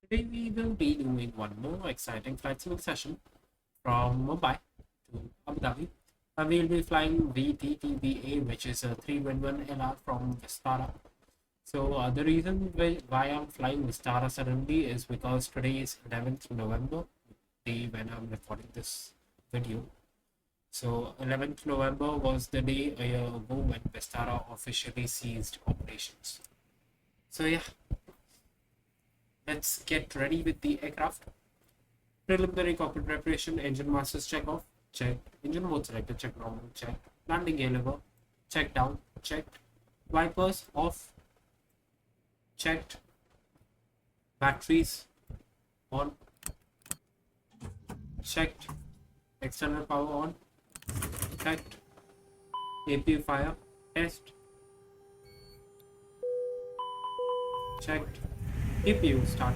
Today we will be doing one more exciting flight simulator session from Mumbai to Abu Dhabi. And we'll be flying VTTBA, which is a 311LR from Vistara. So the reason why I'm flying Vistara suddenly is because today is 11th November, the when I'm recording this video. So 11th November was the day a year ago when Vistara officially ceased operations. So yeah, let's get ready with the aircraft. Preliminary cockpit preparation, engine masters check off, checked. Engine mode selected, check normal, checked. Landing gear lever, check down, checked. Wipers off, checked. Batteries on, checked. External power on, checked. APU fire, test, checked. APU start,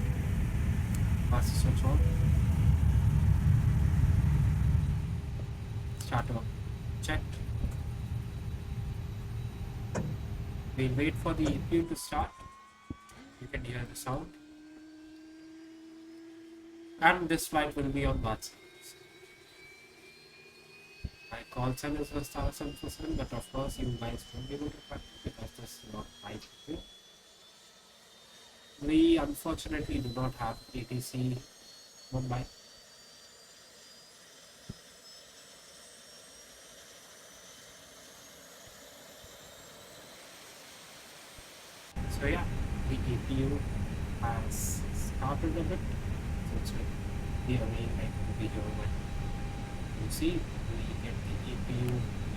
master switch on, starter checked. We'll wait for the APU to start. You can hear the sound. And this flight will be on VATSIM. My call sign is Vistara 747, but of course you guys won't be able to find it because this is not my video. We unfortunately do not have ATC Mumbai. So yeah, the APU has started a bit. So it's like the away like the video when you see we get the APU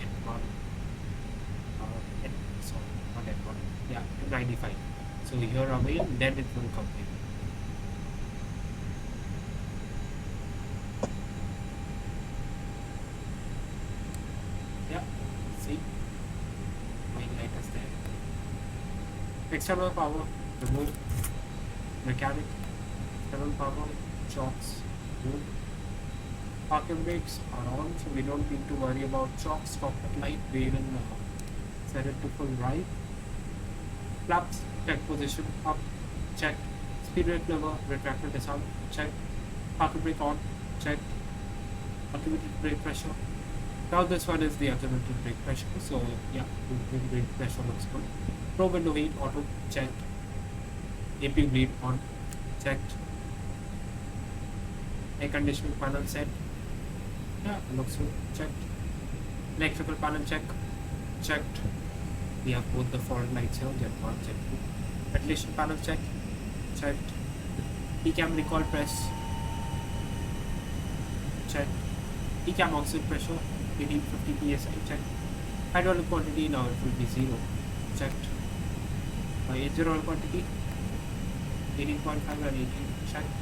in one sorry, not at one, yeah, 95. So here away, then it will come in. Yeah, see, main light is there. External power, remove. Mechanic, external power, shocks, remove. Parking brakes are on, so we don't need to worry about shocks. Cockpit light, we will set it to full drive. Flaps, check position, up, checked. Speed brake lever, retractor disarm, checked. Parking brake on, checked. Automated brake pressure. Now this one is the automated brake pressure, so yeah, the brake pressure looks good. Probe window heat, auto, checked. APU bleed on, checked. Air conditioning panel set, yeah, looks good, checked. Electrical panel checked. We have both the forward lights here, Gen 1, Gen 2. Ventilation panel checked. ECAM recall press, checked. ECAM oxygen pressure, 1850 psi, checked. Hydraulic quantity, now it will be 0, checked. Engine oil quantity, 18.5 and 18, checked.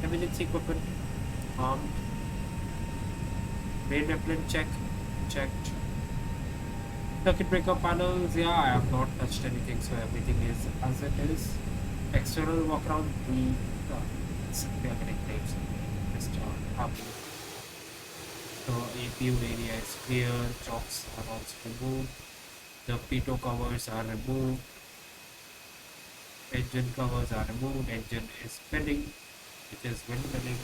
Emergency equipment, armed. Main repellent checked. Circuit breaker panels, yeah, I have not touched anything, so everything is as it is. External walk around, we are getting tapes just up. So APU area is clear, chocks are also removed, the pitot covers are removed, engine covers are removed, engine is spinning, it is windmilling.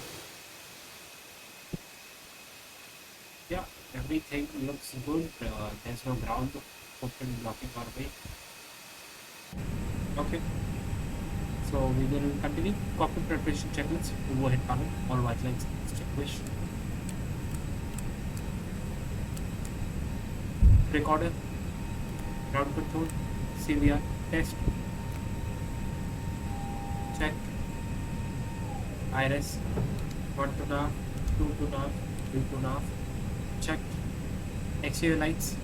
Yeah, everything looks good. There's no ground footprint blocking our way. Okay, so we will continue. Cockpit preparation checklist, overhead panel, all white lines extinguished. Recorder, ground control, CVR, test, check. Iris, 1 to nav, 2 to nav, 3 to nav, checked. Exterior lights,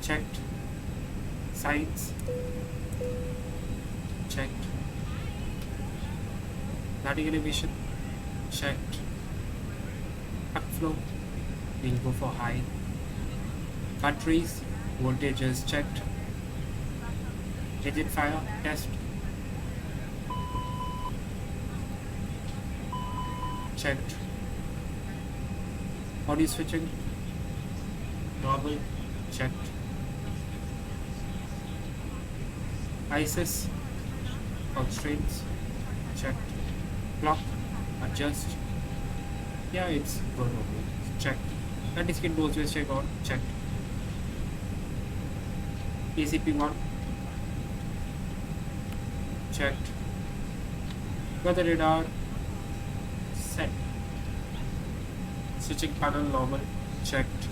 checked. Signs, checked. Landing elevation, checked. Backflow, we'll go for high. Batteries, voltage is checked. Engine fire, test. Checked. Audio switching, normal, checked. ISIS, constraints, checked. Clock, adjust. Yeah, it's good. Okay. Checked. Anti-skin pose with check on, checked. ACP1, checked. Weather radar, set. Switching panel normal, checked.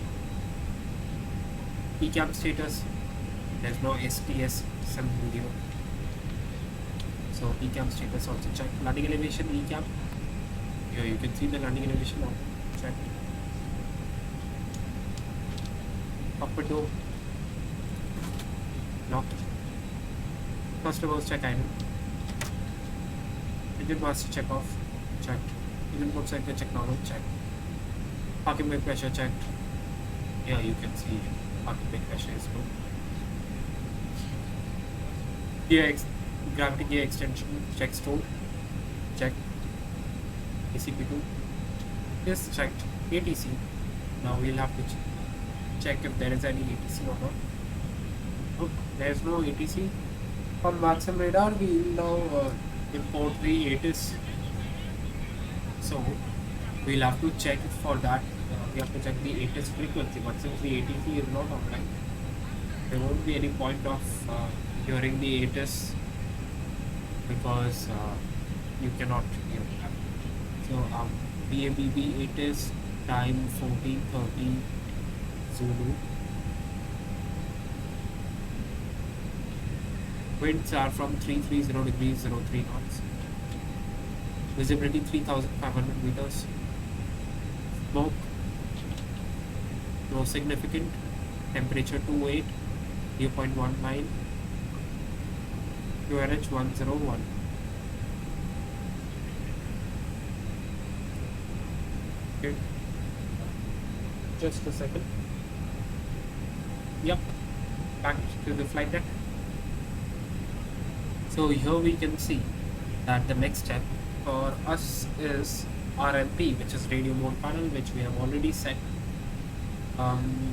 Ecam status, there's no STS some video. So ecam status also checked. Landing elevation, ecam. Here you can see the landing elevation now. Checked. Cockpit door, locked. First of all, check item. Engine master check off, checked. Engine motorcycle check normal, checked. Parking brake pressure checked. Yeah, you can see parking brake pressure is good. Gravity gear extension check stored, checked. ACP2, yes, checked. ATC. Now we'll have to check if there is any ATC or not. Oh, there is no ATC. On VATSIM radar, we will now import the ATIS. So we'll have to check for that. We have to check the ATIS frequency, but since the ATC is not online, there won't be any point of hearing the ATIS because you cannot hear that. So VABB ATIS time 14:30 Zulu. Winds are from 330 degrees 03 knots. Visibility 3,500 meters. Smoke, no significant. Temperature 28, dew point 19. QRH 101. Okay. Just a second. Yep. Back to the flight deck. So here we can see that the next step for us is RMP, which is radio mode panel, which we have already set.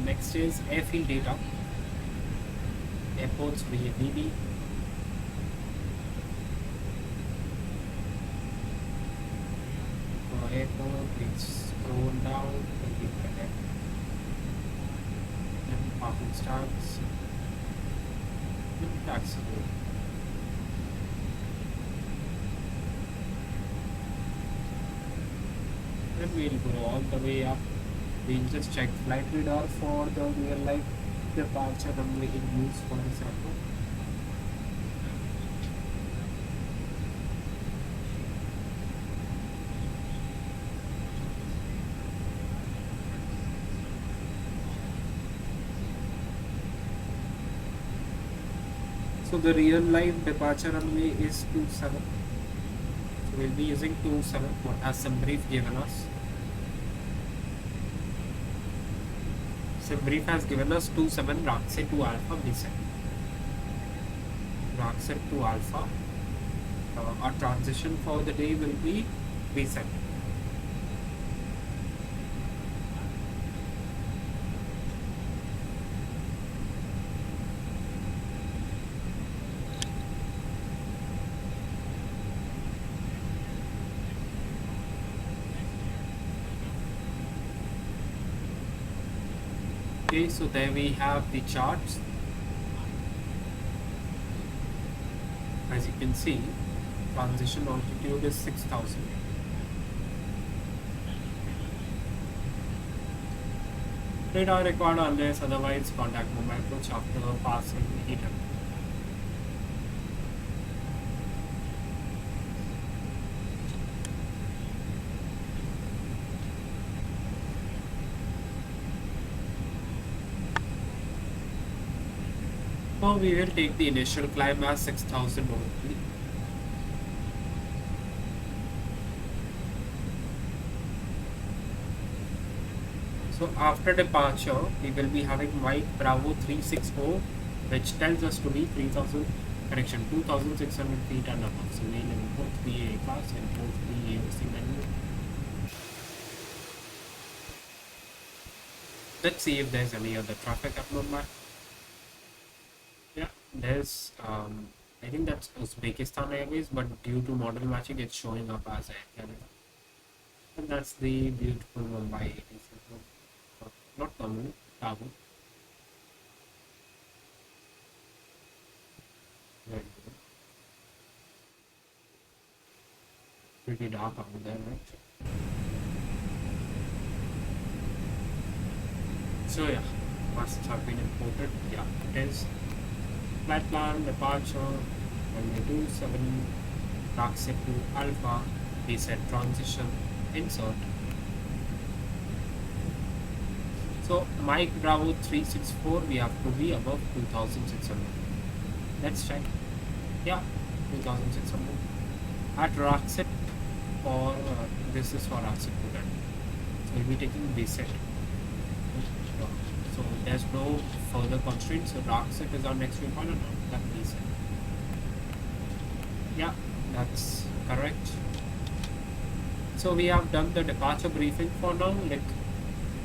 Next is airfield data, airports VABB, airport, please scroll down and we connect, and parking starts, and taxi. And we'll go all the way up. We'll just check flight radar for the real life departure runway in use for this airport. So the real life departure runway is 27. So we'll be using 27 as some brief given us. Brief has given us 27 RYZEN to alpha VSET. RYZEN to alpha. Our transition for the day will be VSET. Okay, so there we have the charts. As you can see, transition altitude is 6,000. Radar required unless otherwise contact Mumbai approach after passing heater. Now we will take the initial climb as 6,000 only. So after departure, we will be having Mike Bravo 360, which tells us to be 2,600 feet and above. So we'll import the A class and import the AOC menu. Let's see if there's any other traffic up Mumbai. Yeah, there's I think that's Uzbekistan Airways, but due to model matching, it's showing up as Air Canada. And that's the beautiful Mumbai ATC. Not Tamil, Tabu. Very good. Pretty dark out there, right? So yeah, must have been imported. Yeah, it is. Flight plan, departure, runway 27, dark set to alpha, reset transition, insert. So Mike Bravo 364, we have to be above 2600. Let's check. Yeah, 2600. At Rockset, or this is for Rockset to run. So we'll be taking reset. So there's no further constraints. So Rockset is our next viewpoint, and that reset. Yeah, that's correct. So we have done the departure briefing for now, like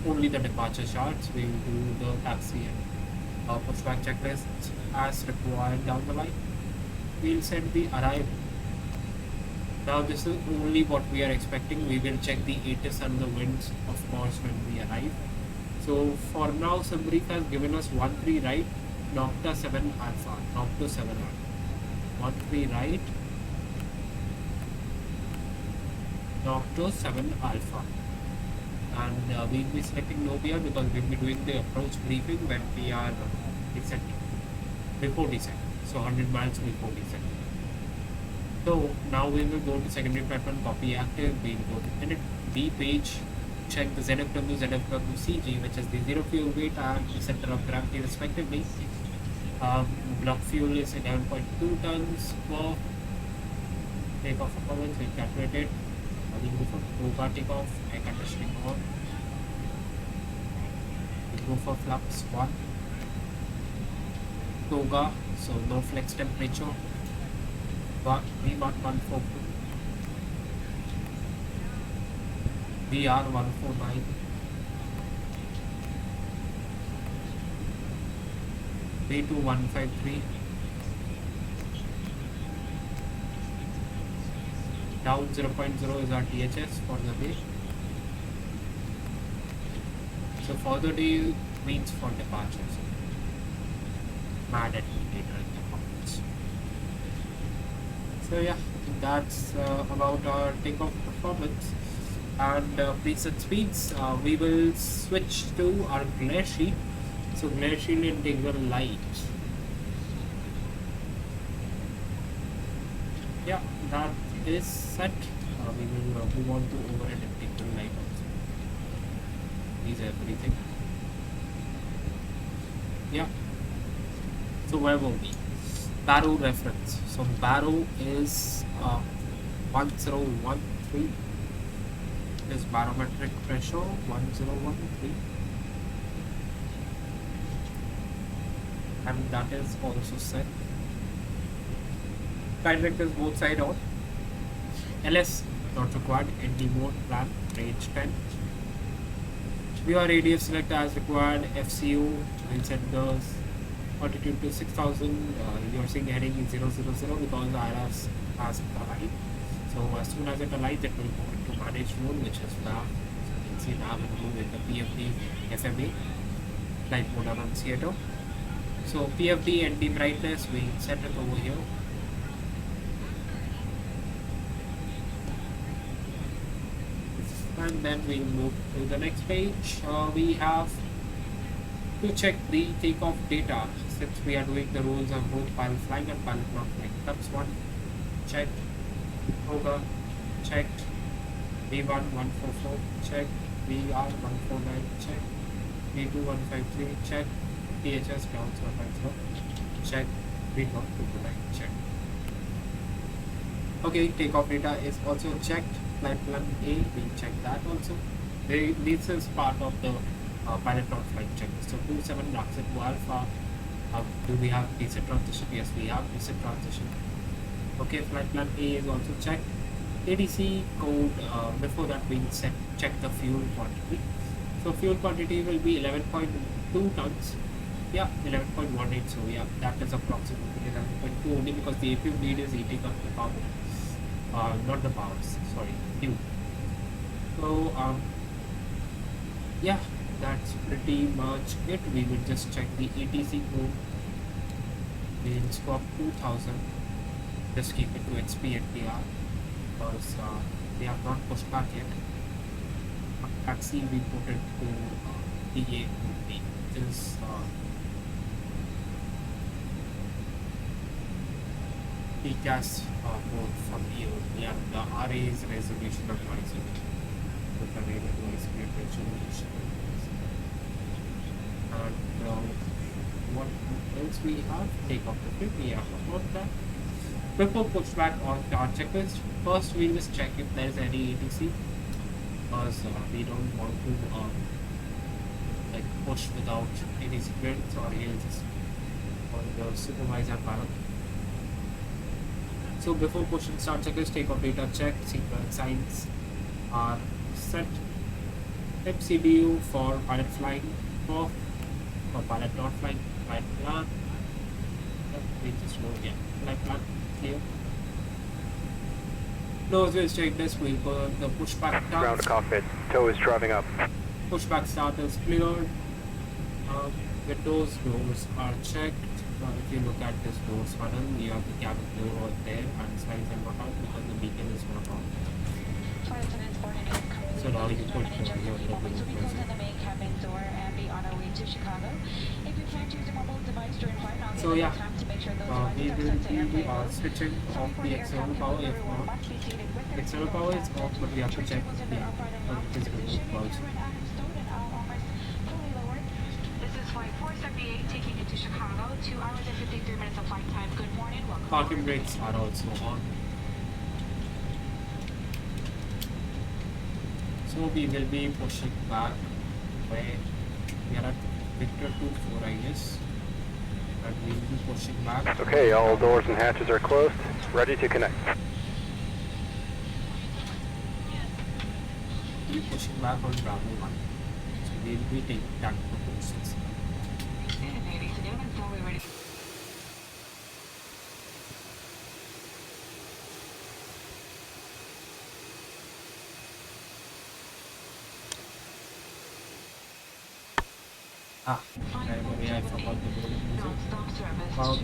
only the departure charts. We'll do the taxi and pushback checklist as required down the line. We'll send the arrival. Now this is only what we are expecting. We will check the ATIS and the winds, of course, when we arrive. So for now, Sambrief has given us 13 right, Nocta 7 alpha, Nocta 7 alpha. 13 right, Nocta 7 alpha. And we'll be selecting Nobia because we'll be doing the approach briefing when we are descending, before descent. So 100 miles before descent. So now we will go to secondary platform, copy active, we'll go to init B page, check the ZFW, ZFW CG, which is the zero fuel weight and the center of gravity respectively. Block fuel is 11.2 tons per takeoff performance, we calculated. We go for Toga takeoff, air conditioning on. We go for flaps 1. Toga, so no flex temperature. V1 142. VR 149. V2 153. Down 0.0 is our THS for the day. So for the day means for departure. So mad at me later in the comments. So yeah, that's about our takeoff performance and preset speeds. We will switch to our glare sheet. So glare sheet integral light. Yeah, that is set. We will move on to overhead integral light also. These are everything. Yeah. So where were we? Barrow reference. So Barrow is 1013. Is barometric pressure 1013. And that is also set. Direct is both side on. LS not required. ND mode plan range 10. VR ADF select as required. FCU will set the altitude to 6000. You're seeing heading is 000 because IRS has aligned. So as soon as it aligns, it will go into managed mode, which is nav. So you can see nav in blue with the PFD FMA flight mode annunciator. So PFD and dim brightness, we set it over here. And then we move to the next page. We have to check the takeoff data since we are doing the rules of both pilot flying and pilot not flying. That's one. Checked. Toga. Checked. V1 144. Checked. VR 149. Checked. V2 153. Checked. THS ground 0.0. Checked. V1 229. Checked. Okay, takeoff data is also checked. Flight plan A, we check that also. This is part of the pilot not flight check. So 27 Rockset to Alpha. Do we have reset transition? Yes, we have reset transition. Okay, flight plan A is also checked. ADC code, before that we check the fuel quantity. So fuel quantity will be 11.2 tons Yeah, 11.18. So yeah, that is approximately 11.2 only because the APU bleed is eating up the power. Not the powers. Sorry, Q. So yeah, that's pretty much it. We will just check the ATC code. We'll swap 2000. Just keep it to XP and PR because we have not pushed back yet. At C we put it to PA only, which is PCAS mode from here. Yeah, the RA is resolution of noise. With the rate of noise resolution. And what else we have? Take off the flip. We have about that. Before pushback on our checklist, first we'll just check if there is any ATC because we don't want to like push without ATC clearance or else on the supervisor panel. So before pushing start checklist, take off data check, sequence signs are set. Tip CDU for pilot flying off, for pilot not flying, flight plan. We just know, yeah, flight plan here. Nose will check this, we'll go the pushback start. Ground to cockpit, tow is driving up. Pushback start is cleared. Windows doors are checked. If you look at this doors funnel, you have the cabin door over there and signs are not out because the beacon is not on. So now you put your so yeah, we will be switching off the external power if not. External power is off, but we have to check the physical also. Flight 478 taking you to Chicago, 2 hours and 53 minutes of flight time. Good morning, welcome. Parking brakes are also on. So we will be pushing back where we are at Victor 24, I guess. And we will be pushing back. Okay, all doors and hatches are closed. Ready to connect. We'll be pushing back on Bravo 1. So we will be taking tactical positions. I forgot the music. I'll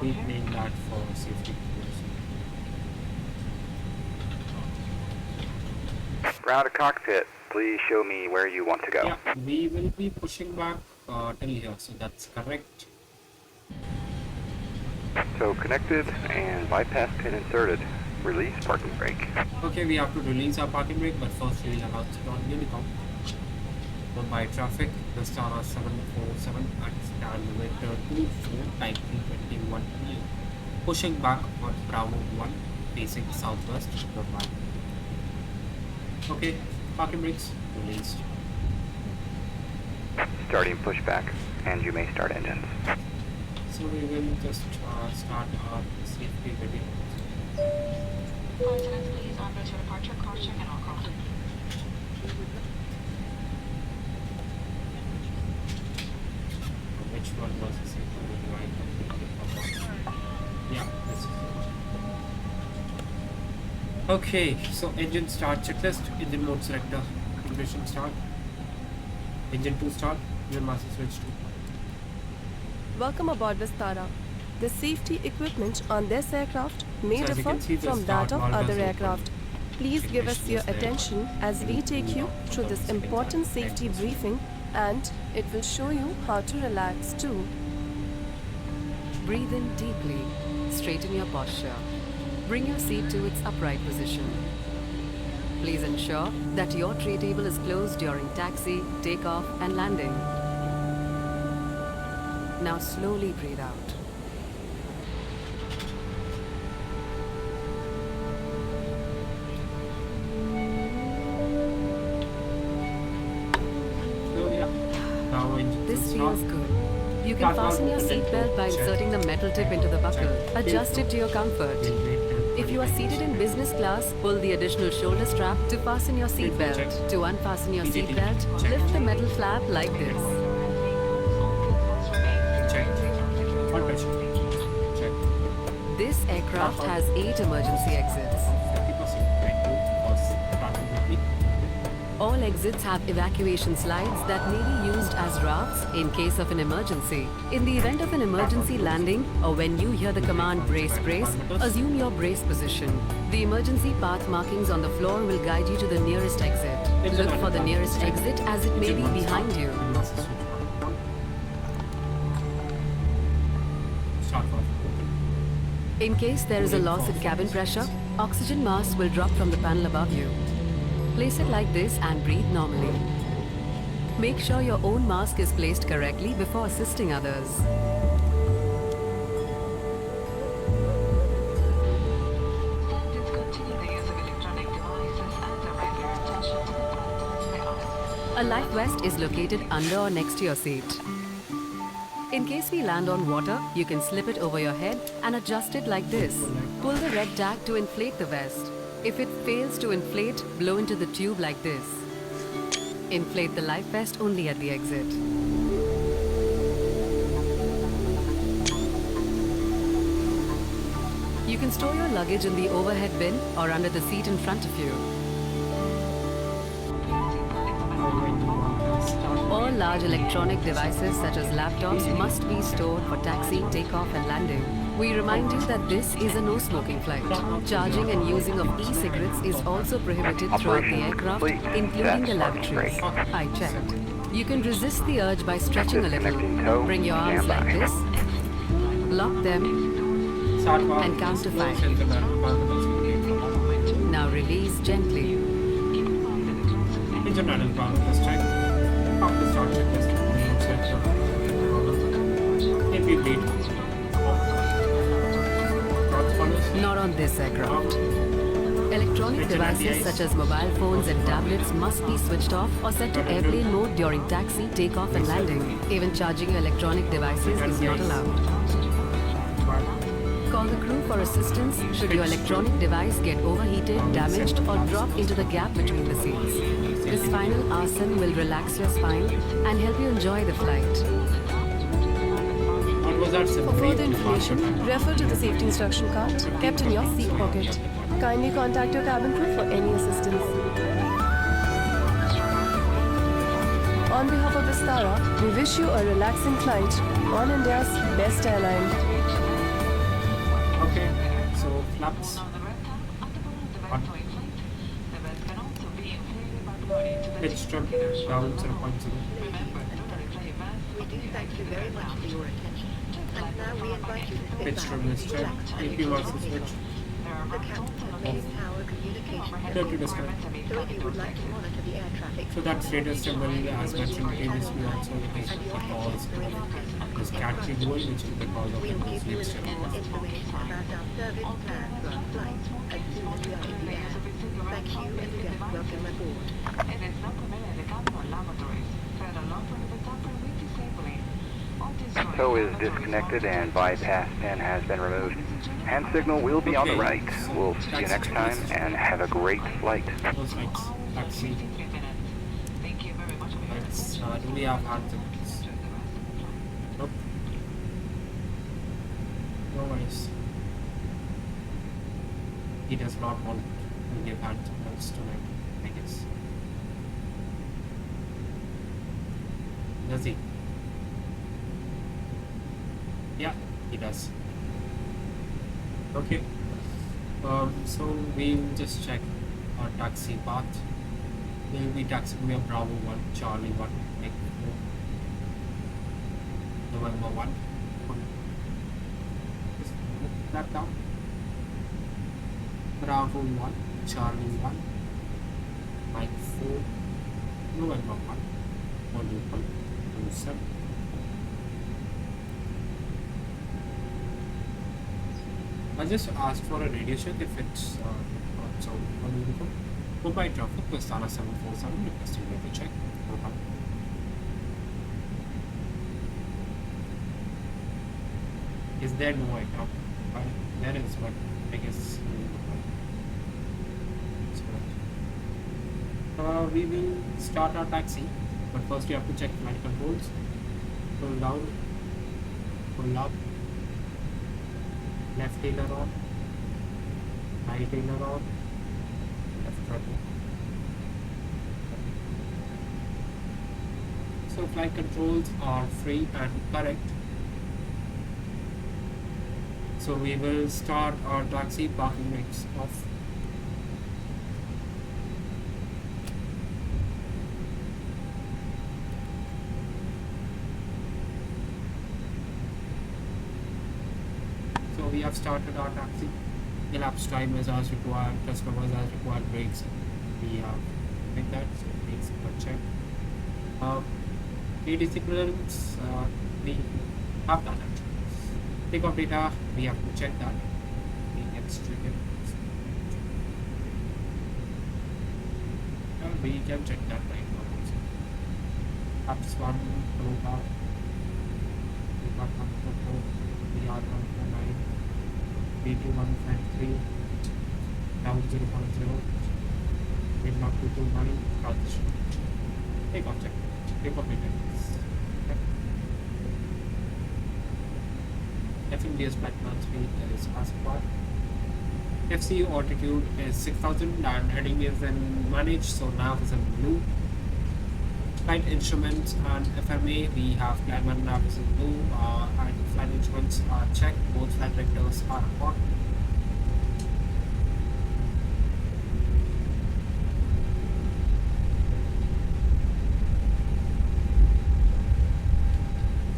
be playing that for safety purposes. Ground to cockpit, please show me where you want to go. Yeah, we will be pushing back till here, so that's correct. So connected and bypass pin inserted. Release parking brake. Okay, we have to release our parking brake, but first we will announce it on Unicom. Mumbai traffic, Vistara 747 and stand Victor 24 type 321neo. Pushing back on Bravo 1 facing southwest Mumbai. Okay, parking brakes released. Starting pushback, and you may start engines. So we will just start our safety video. Continents, please, on to departure, cross-check and all crossing. Which one was the safety video? I completely forgot. Yeah, this is it. Okay, so engine start checklist, engine mode selector, ignition start, engine 2 start, gear master switch 2. Welcome aboard Vistara. The safety equipment on this aircraft may differ from that of other aircraft. Please give us your attention as we take you through this important safety briefing, and it will show you how to relax too. Breathe in deeply. Straighten your posture. Bring your seat to its upright position. Please ensure that your tray table is closed during taxi, takeoff, and landing. Now slowly breathe out. So yeah, now engine This start. feels good. You can fasten your seatbelt by inserting the metal tip into the buckle. Adjust it to your comfort. If you are seated in business class, pull the additional shoulder strap to fasten your seatbelt. To unfasten your seatbelt, lift the metal flap like this. aircraft has 8 emergency exits. 50% right to was starting with me. All exits have evacuation slides that may be used as rafts in case of an emergency. In the event of an emergency landing or when you hear the command brace brace, assume your brace position. The emergency path markings on the floor will guide you to the nearest exit. Look for the nearest exit as it may be behind you. Start off. In case there is a loss in cabin pressure, oxygen mask will drop from the panel above you. Place it like this and breathe normally. Make sure your own mask is placed correctly before assisting others. Discontinue the use of electronic devices and direct your attention to the flight layout. A life vest is located under or next to your seat. In case we land on water, you can slip it over your head and adjust it like this. Pull the red tag to inflate the vest. If it fails to inflate, blow into the tube like this. Inflate the life vest only at the exit. You can store your luggage in the overhead bin or under the seat in front of you. All large electronic devices such as laptops must be stored for taxi, takeoff and landing. We remind you that this is a no-smoking flight. Charging and using of e-cigarettes is also prohibited throughout the aircraft, including the lavatories. I checked. You can resist the urge by stretching a little. Bring your arms like this, lock them, and count to 5. Now release gently. Engine idle power plus check. After start checklist, if you bleed. Not on this aircraft. Electronic devices such as mobile phones and tablets must be switched off or set to airplane mode during taxi, takeoff and landing. Even charging your electronic devices is not allowed. Call the crew for assistance should your electronic device get overheated, damaged or drop into the gap between the seats. This final asana will relax your spine and help you enjoy the flight. For further information, refer to the safety instruction card kept in your seat pocket. Kindly contact your cabin crew for any assistance. On behalf of Vistara, we wish you a relaxing flight on India's best airline. Okay, so flaps. Pitch strip down 0.0. We do thank you very much for your attention. And now we invite you to Pitch strip is check. AP versus switch. the captain main tower communication Don't you disconnect. so if you would like to monitor the air traffic. So that status symbol, as mentioned previously, also is because this catchy dual, which is because of the We'll give you switch. additional information about our service plan for our flight as soon as we are in the air. Thank you and again welcome aboard. It is not permitted in the cabin or lavatories. Further not prohibited tamper with disabling. Tow is disconnected and bypass pin has been removed. Hand signal will be on the right. We'll see you next time and have a great flight. Those lights, taxi. Thank you very much. Let's, do we have hand signals? Nope. No worries. He does not want to give hand signals tonight, I guess. Does he? Yeah, he does. Okay. So we'll just check our taxi path. We'll be taxiing via Bravo 1, Charlie 1, Echo 4, November 1. Just move that down. Bravo 1, Charlie 1, Mike 4, November 1, Volume 27. I just asked for a radio check if it's so uniform. Mumbai traffic, Vistara 747, requesting radio check. Over. Is there no aircraft? Well, there is, but I guess we will start our taxi, but first we have to check flight controls. Pull down, pull up. Left tailor on, Right in and out. Left throttle. So flight controls are free and correct. So we will start our taxi parking brakes off. So we have started our taxi. Elapsed time is as required, customers as required brakes. We have made that, so brakes are checked. ATC clearance, we have done it. Takeoff data, we have to check that. We can check it. We can check that right now also. Apps 1, Roga, VR149, B2153, down 0.0, Windlock 229, transition. Takeoff check. Takeoff data. FMDS flight plan speed is as required. FCU altitude is 6000 and heading is in managed, so nav is in blue. Flight instruments and FMA, we have climb and nav is in blue, and flight instruments are checked, both flight vectors are on.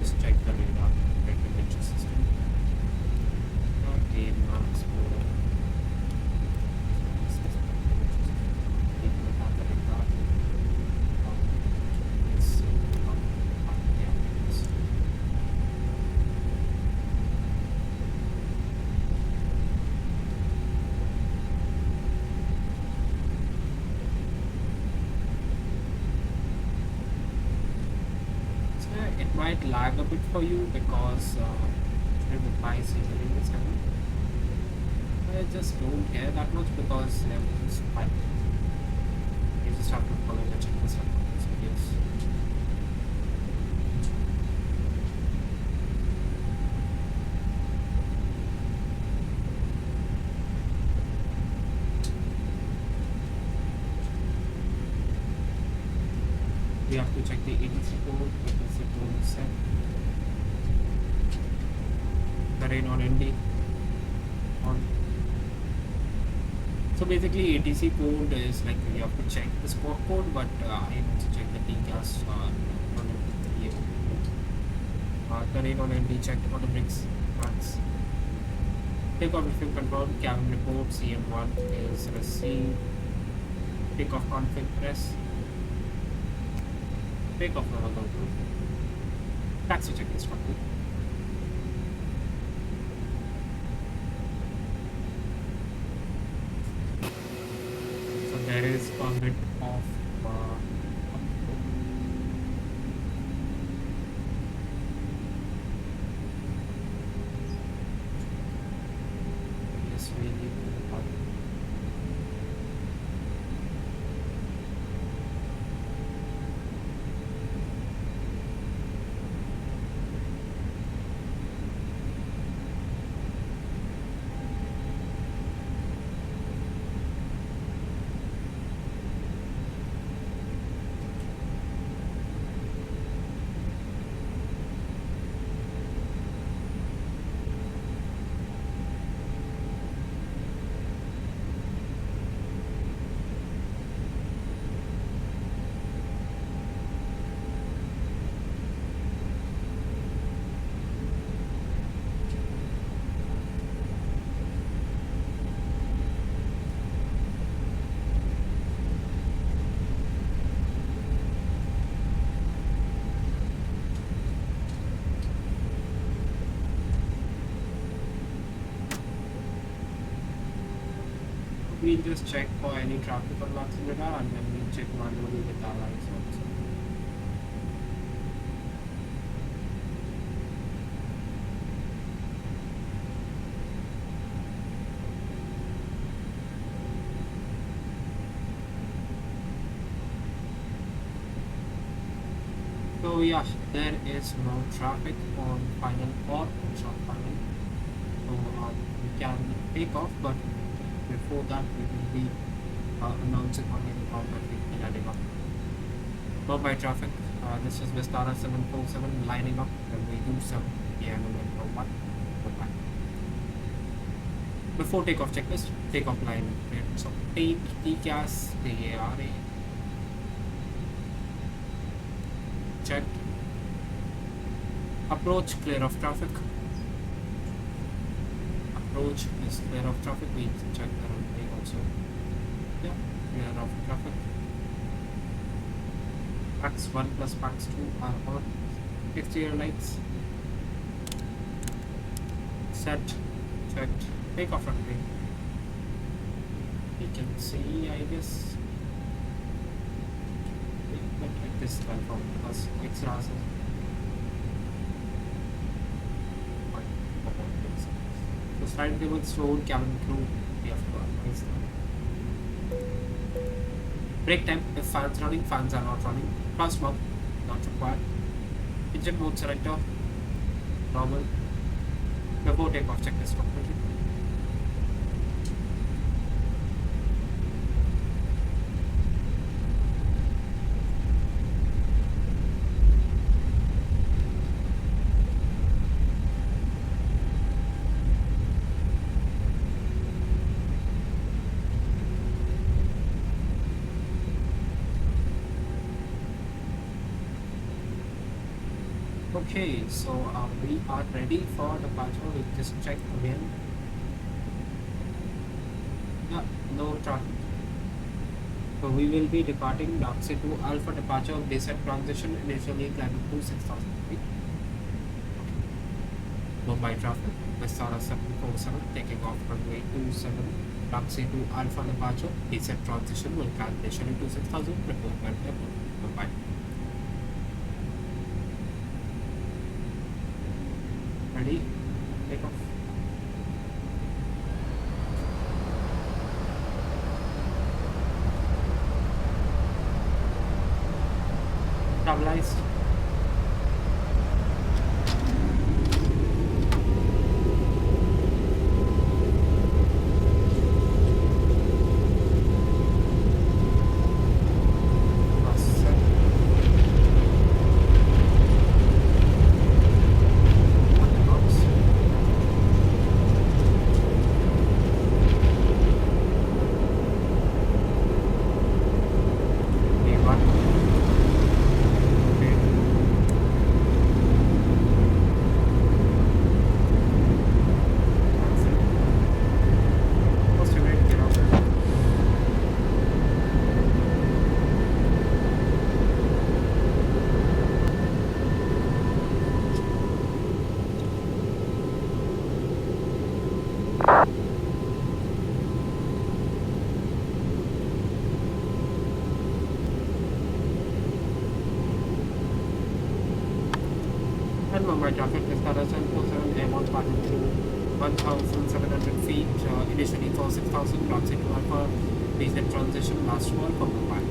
Just check the radar, vector system. It might lag a bit for you because Mumbai signaling is happening. I just don't care that much because everything's fine. You just have to follow the checklist and so yes. We have to check the ATC code, ATC code is set. Terrain on ND. On. So basically ATC code is like you have to check the spot code, but I need to check the TCAS on the terrain on ND checked, auto brakes max. Takeoff briefing confirmed, cabin report, CM1 is received. Takeoff config press. Takeoff now go to taxi check instructor. So there is a bit of yes, we need to we'll just check for any traffic on VATSIM radar and then we'll check manually with our eyes also. So yeah, there is no traffic on final or on short final. So we can take off, but before that we will be announcing on the ground that we will be landing up. Mumbai traffic, this is Vistara 747 lining up and we do some piano and Mumbai. Before takeoff checklist, takeoff line, so tape, TCAS, TARA, checked. Approach clear of traffic. Approach is clear of traffic. We check the runway also. Yeah, clear of traffic. Pax 1 plus Pax 2 are on. Exterior lights. Set. Checked. Takeoff runway. You can see, I guess. But like this confirm because extras is so sliding table, stowed, cabin crew, we have to analyze that. Break time, if fans running, fans are not running. Fast mode, not required. Engine mode selector, normal. Before takeoff checklist completed. Okay, so we are ready for departure. We just check again. Yeah, no traffic. So we will be departing Taxi to Alpha departure of descent transition, initially climbing to 6,000 feet. Mumbai traffic, Vistara 747 taking off runway 27, Taxi to Alpha departure, descent transition will climb initially to 6,000, report at airport, Mumbai. Ready? Take off. Stabilized. Mumbai traffic is Vistara 747 airborne passing through 1,700 feet, initially for 6,000, Taxi to Alpha, descent transition, last wall for Mumbai.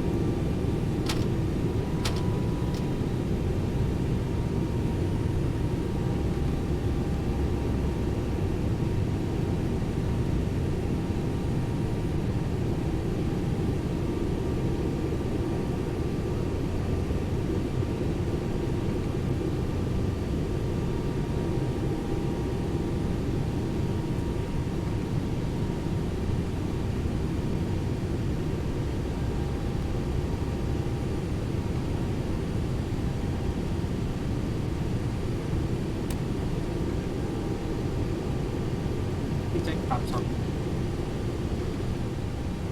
Check taps on.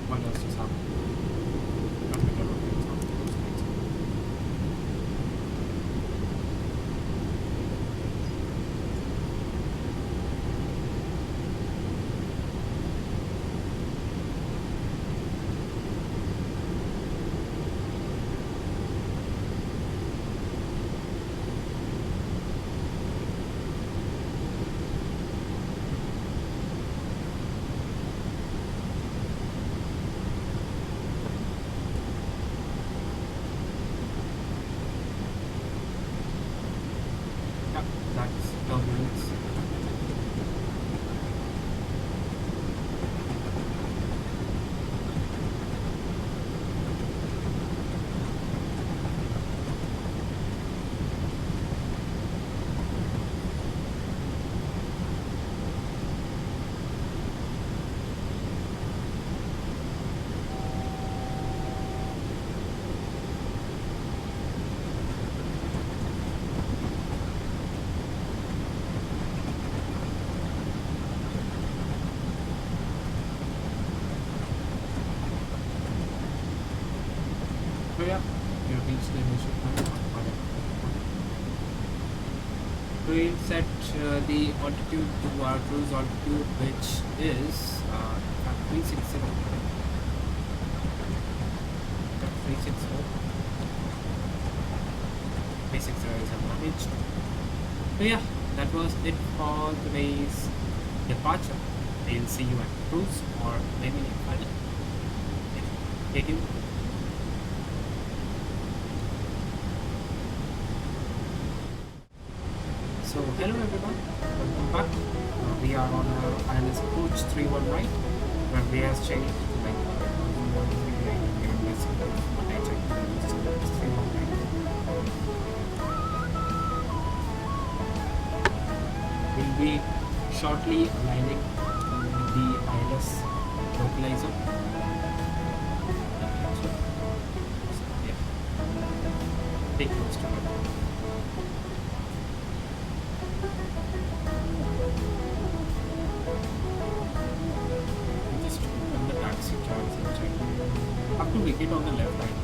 What else is happening? reach the initial point. We'll set the altitude to our cruise altitude, which is 360. 360 is managed. So yeah, that was it for today's departure. We'll see you at cruise or maybe in final. Stay tuned. So hello everyone, welcome back. We are on ILS approach 31 right, where we has changed to like what I checked. So it's 31 right. We'll be shortly aligning the ILS localizer. So yeah, take notes to it. Just open the taxi charts and check. Have to make it on the left hand.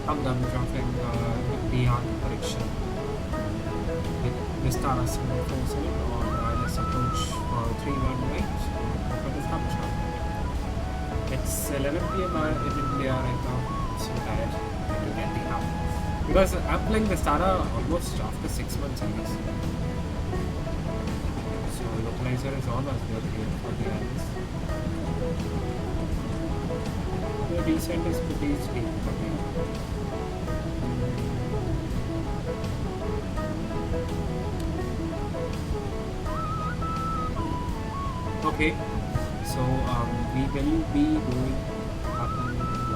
Abu Dhabi traffic beyond correction with Vistara 747 on ILS approach for 31 right for the capture. It's 11 PM in India right now, so tired to get the app. Because I'm playing Vistara almost after 6 months I guess. So localizer is on as well here for the ILS. The descent is pretty steep for me. Okay, so we will be doing pattern 1.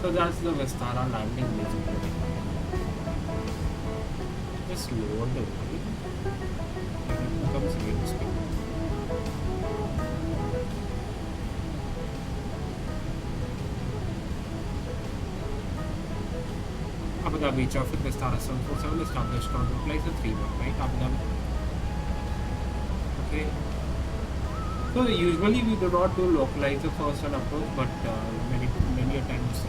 So that's the Vistara landing basically. Just lower the volume and it becomes really speed. Abu Dhabi traffic Vistara 747 established on localizer 31 right, Abu Dhabi. Okay. So usually we do not do localizer first on approach, but many a times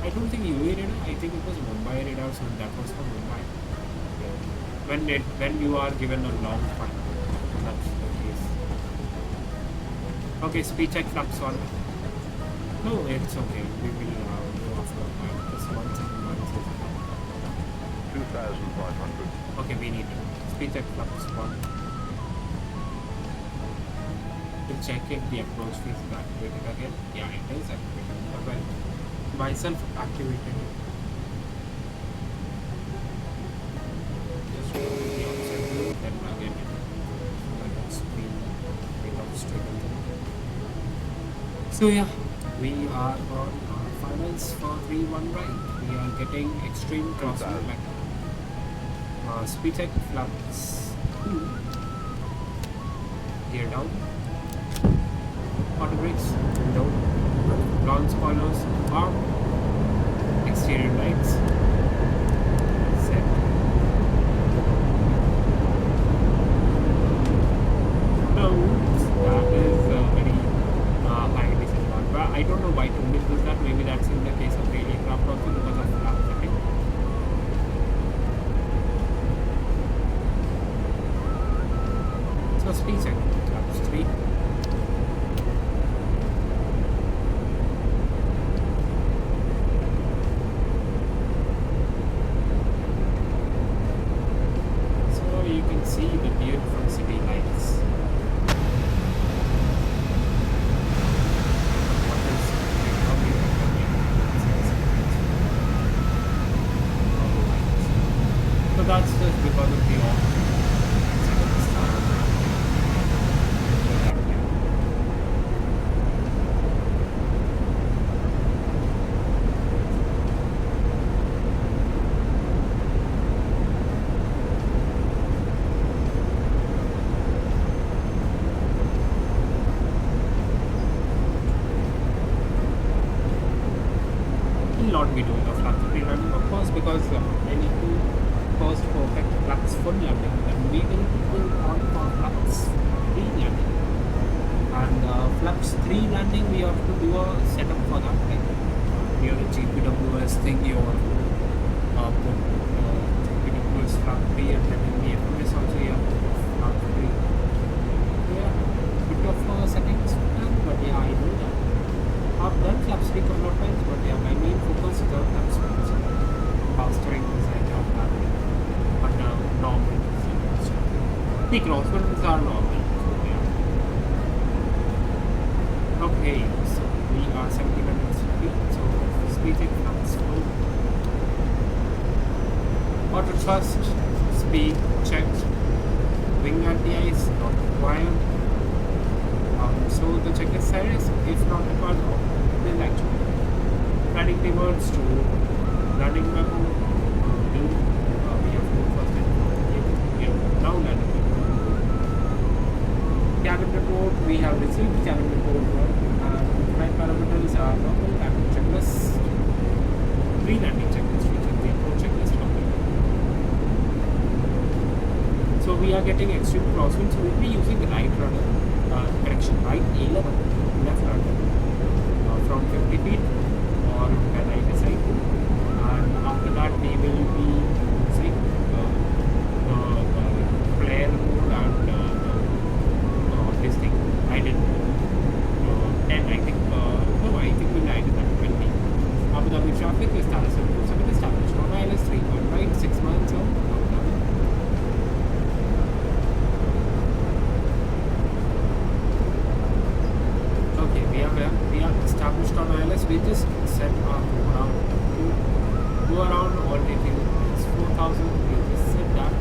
I don't think UAE radar. I think it was Mumbai radar, so that was for Mumbai. When you are given a long time, that's the case. Okay, speed check flux 1. No, it's okay. We will go after a while. Just 1 second, 1 second. 2,500. Okay, we need it. Speed check flux 1. To check if the approach phase is activated again. Yeah, it is activated. Well, myself activated it. Just go to the outside view, then again it. So yeah. We are on our finals for 3-1 right. We are getting extreme cross movement. Speed check flux 2. Gear down. Auto brakes down. Ground spoilers arm. Exterior lights set. No, that is very highly disadvantaged. But I don't know why ToLiss does that. Maybe that's in the case of rail aircraft also because of flap setting. So speed check flaps 3. So you can see the beautiful city lights. So that's just because of the off. full landing, then we will go on for flux 3 landing. And flux 3 landing, we have to do a setup for that, like near the GPWS thing, you have to put GPWS flux 3, and then in the FMS also you have to put flux 3. Yeah, bit of settings, but yeah, I do that. I've done flux 3 couple of times, but yeah, my main focus is on flux 3. So mastering is I have that on normal. The crosswinds are normal. So yeah. Okay, so we are 1700 feet, so speed it flux 2. Auto thrust, speed checked, wing anti-ice not required. So the checker says if not required, then actually landing rewards to landing memo. We have to first and now landing memo. Cabin report, we have received cabin report and flight parameters are normal cabin checklist, pre-landing checklist, which is the approach checklist. So we are getting extreme crosswind, so we'll be using the right rudder. Correction, right 11, left rudder from 50 feet or when I decide to, and after that we will be using the flare mode and this thing. I didn't 10, I think. No, I think we landed at 20. Abu Dhabi traffic is Vistara 727 established on ILS 3.9, 6 miles of Abu Dhabi. We are established on ILS. We just set our go around altitude is 4,000. We just set that.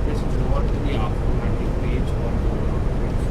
Just go on to the after landing page or go around page.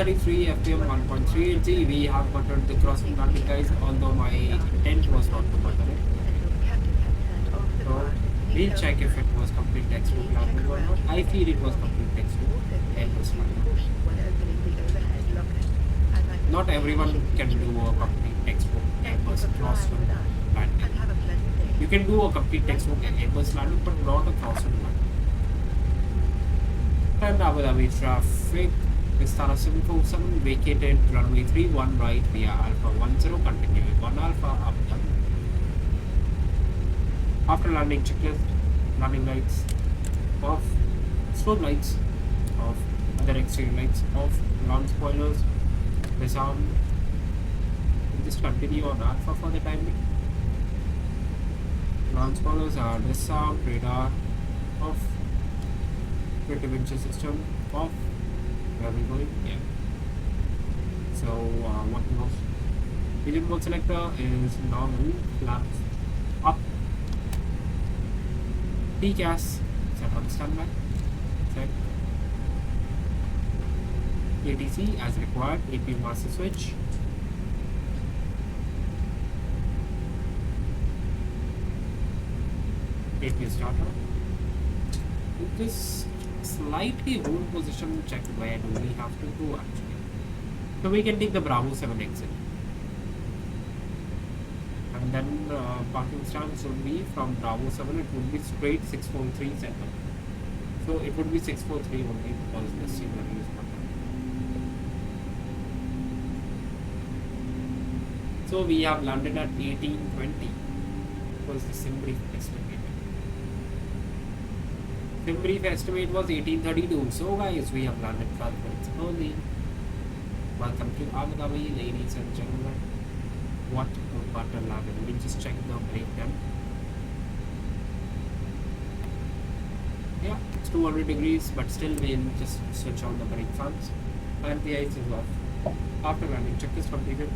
133 FPM 1.3G. We have buttered the crossing landing, guys, although my intent was not to butter it. So we'll check if it was complete textbook landing or not. I feel it was complete textbook Airbus landing. Not everyone can do a complete textbook Airbus crosswind landing. You can do a complete textbook Airbus landing, but not a crosswind landing. And Abu Dhabi traffic, Vistara 747 vacated runway 31 right via Alpha 10, continuing 1 Alpha Abu Dhabi. After landing checklist, landing lights off, strobe lights off, other exterior lights off, launch spoilers disarmed. We'll just continue on Alpha for the time being. Launch spoilers are disarmed, radar off, creative winch system off. Where are we going? Yeah. So what else? Engine mode selector is normal, flaps up. TCAS set on standby. Check. ATC as required. AP master switch. AP starter. This slightly hold position check. Where do we have to go actually? So we can take the Bravo 7 exit. And then parking stance would be from Bravo 7, it would be straight 643 center. So it would be 643 only because this scenery is not done. So we have landed at 1820 was the sim brief estimate. Sim brief estimate was 1832. So guys, we have landed 12 minutes early. Welcome to Abu Dhabi, ladies and gentlemen. What a butter landing. We just check the breakdown. Yeah, it's 200 degrees, but still we'll just switch on the brake fans. And the ice is off. After landing, check is completed.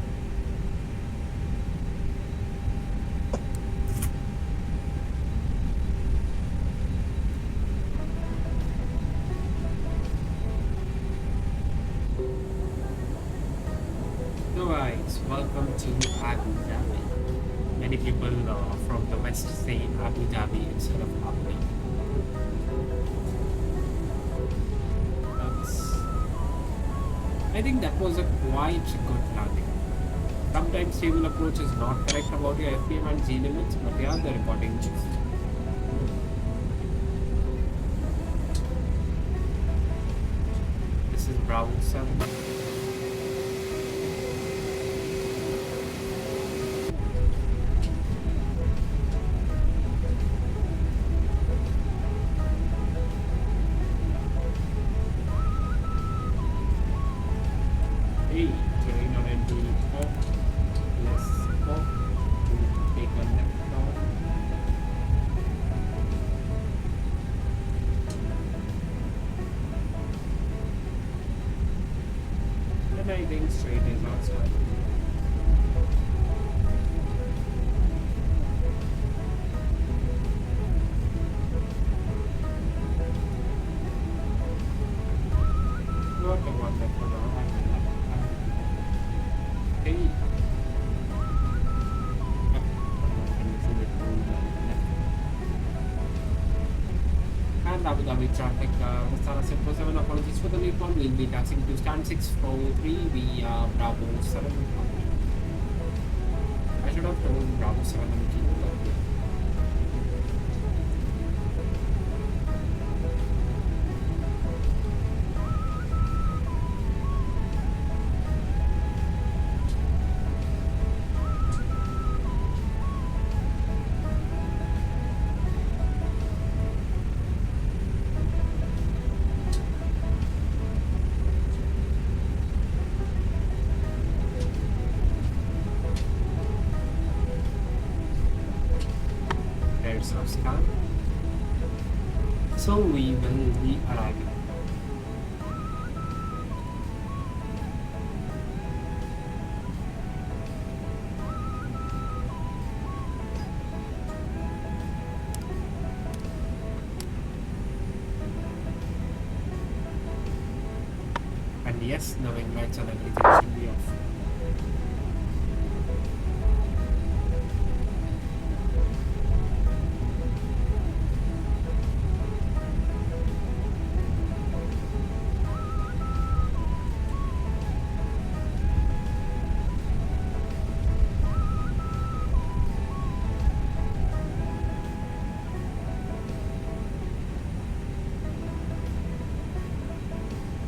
Welcome to Abu Dhabi. Many people from the west say Abu Dhabi instead of Abu Dhabi. I think that was a quite good landing. Sometimes stable approach is not correct about your FPM and G limits, but yeah, the recording is. This is Bravo 7. Straight is outside. What a wonderful hey. And Abu Dhabi traffic, Vistara 747, apologies for the late one. We'll be taxing to stand 643 via Bravo 7. I should have told Bravo 7 and keep it up here. So we will be arriving. And yes, the wing lights and everything should be off.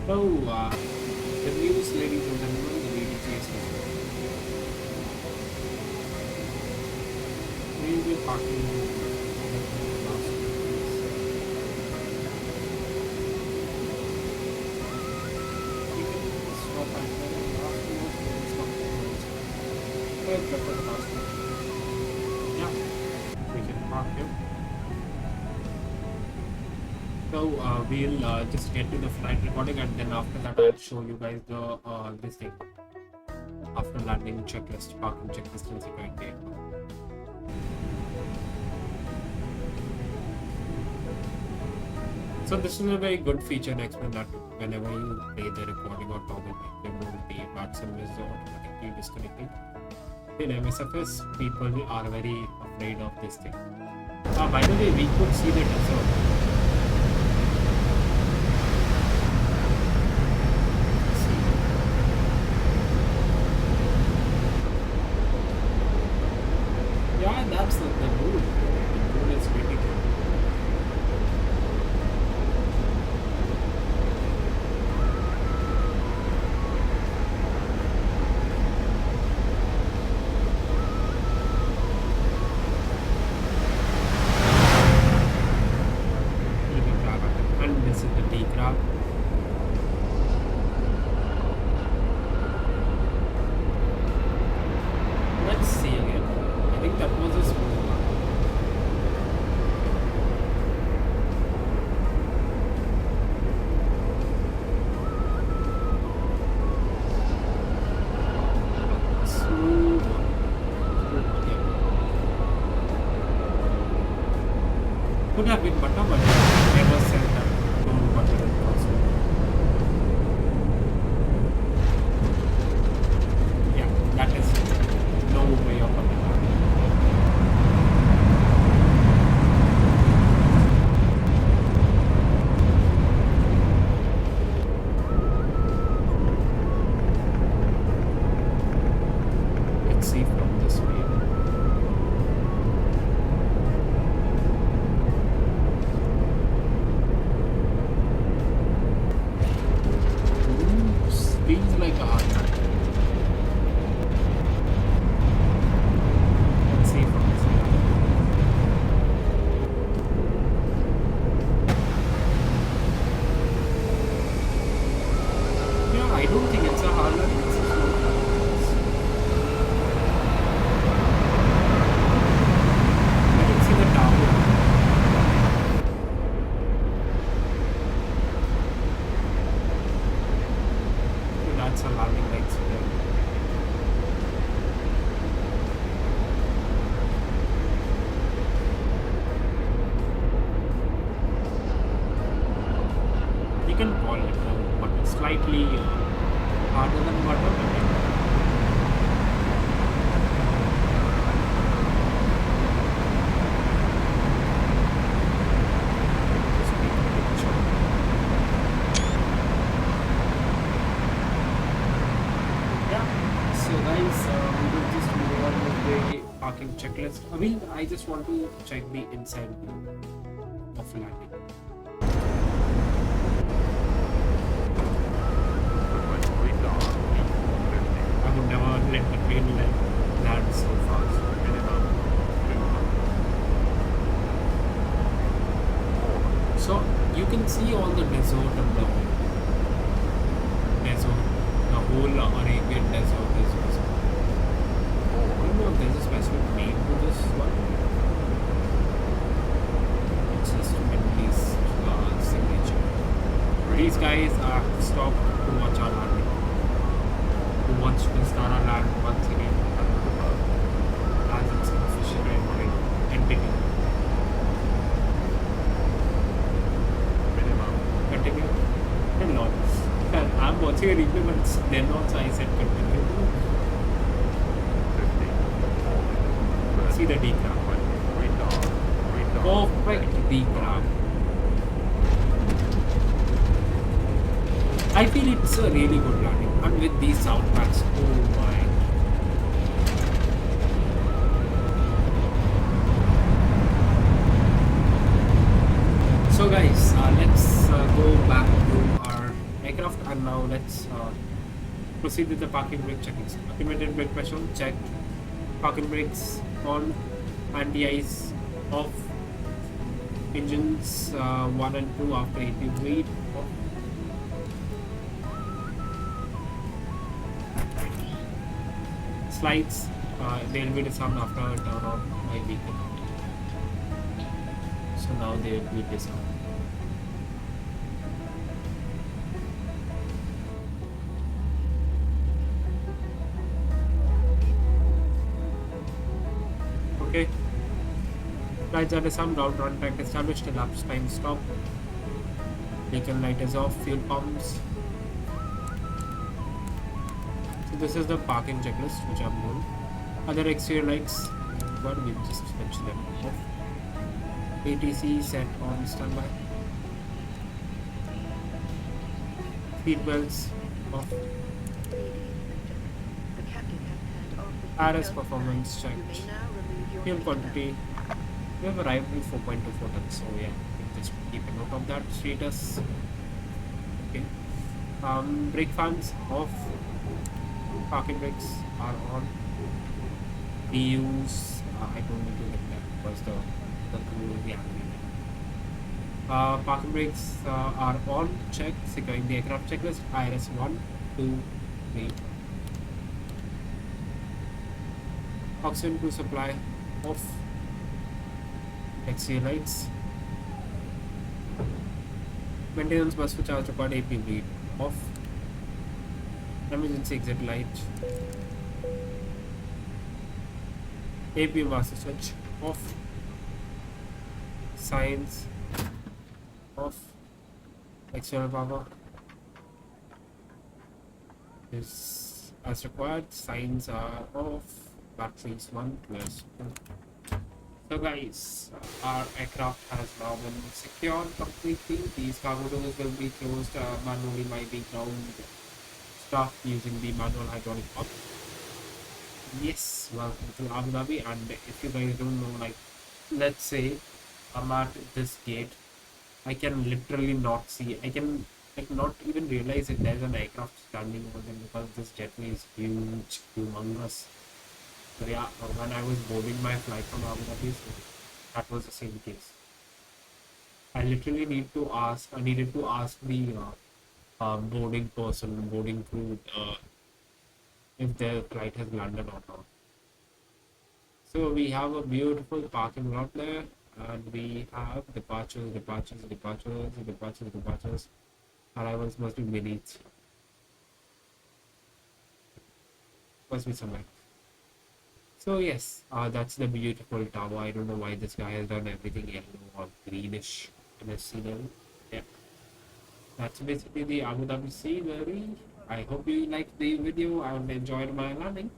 So, the news, ladies and gentlemen, the VDG is over. We will be parking the last we can stop at the last one, stop at the last one. Yeah, we can park here. So we'll just get to the flight recording, and then after that I'll show you guys the this thing after landing checklist, parking checklist in securing the airport. So this is a very good feature next one, that whenever you play the recording or toggle back, there won't be VATSIM is automatically disconnected. In MSFS, people are very afraid of this thing. By the way, we could see the desert. That's the moon. The moon is really good. And this is the D-crab. Let's see again. I think that was a smooth one. Smooth one. Yeah. Could have been better, but never said that. Don't butter it also. Yeah, that is no way of butter. See from this way. Feels like a hard time. Let's see from this way. Yeah, I don't think it's a hard line. It's a slow line. That's a landing lights there. You can call it but slightly harder than butter, but parking checklist. I mean, I just want to check the inside view of landing. I would never let the plane land so fast. So you can see all the desert and the whole Arabian desert is visible. I don't know if there's a specific name to this one. It's just Middle East signature. These guys are stopped to watch our landing. To watch Vistara land once again. As it's an official entity. Continue. Hello. I'm watching actually replay, but then also I said continue. See the decap. Perfect decap. I feel it's a really good landing, and with these sound packs, oh my. So guys, let's go back to our aircraft, and now let's proceed with the parking brake checkings. Accumulated brake pressure check, parking brakes on, anti-ice off, engines 1 and 2 after 80 feet off. Slides, they'll be disarmed after a turn on my vehicle. So now they will be disarmed. Okay. Lights are disarmed, out run track established, elapsed time stop. Beacon light is off, fuel pumps. So this is the parking checklist which I'm doing. Other exterior lights, what we just mentioned them off. ATC set on standby. Seat belts off. RS performance checked. Fuel quantity. We have arrived with 4.24 tons, so yeah, just keep a note of that status. Okay. Brake fans off. Parking brakes are on. Hues, I don't need to get that because the crew will be activated. Parking brakes are on. Check. Securing the aircraft checklist. IRS 1, 2, 3. Oxygen to supply off. Exterior lights. Maintenance bus for charge required AP read off. Emergency exit light. AP master switch off. Signs off. External power is as required. Signs are off. Batteries 1 plus 2. So guys, our aircraft has now been secured completely. These cargo doors will be closed manually by the ground staff using the manual hydraulic pump. Yes, welcome to Abu Dhabi. And if you guys don't know, like, let's say I'm at this gate, I can literally not see, I can like not even realize if there's an aircraft standing over there because this jetway is huge, humongous. So yeah, when I was boarding my flight from Abu Dhabi, so that was the same case. I literally needed to ask the boarding person, boarding crew, if their flight has landed or not. So we have a beautiful parking lot there, and we have departures. Arrivals must be beneath. Must be somewhere. So yes, that's the beautiful tower. I don't know why this guy has done everything yellow or greenish in his scenery. Yeah, that's basically the Abu Dhabi scenery. I hope you liked the video and enjoyed my landing.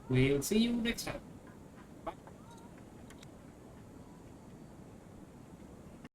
We'll see you next time.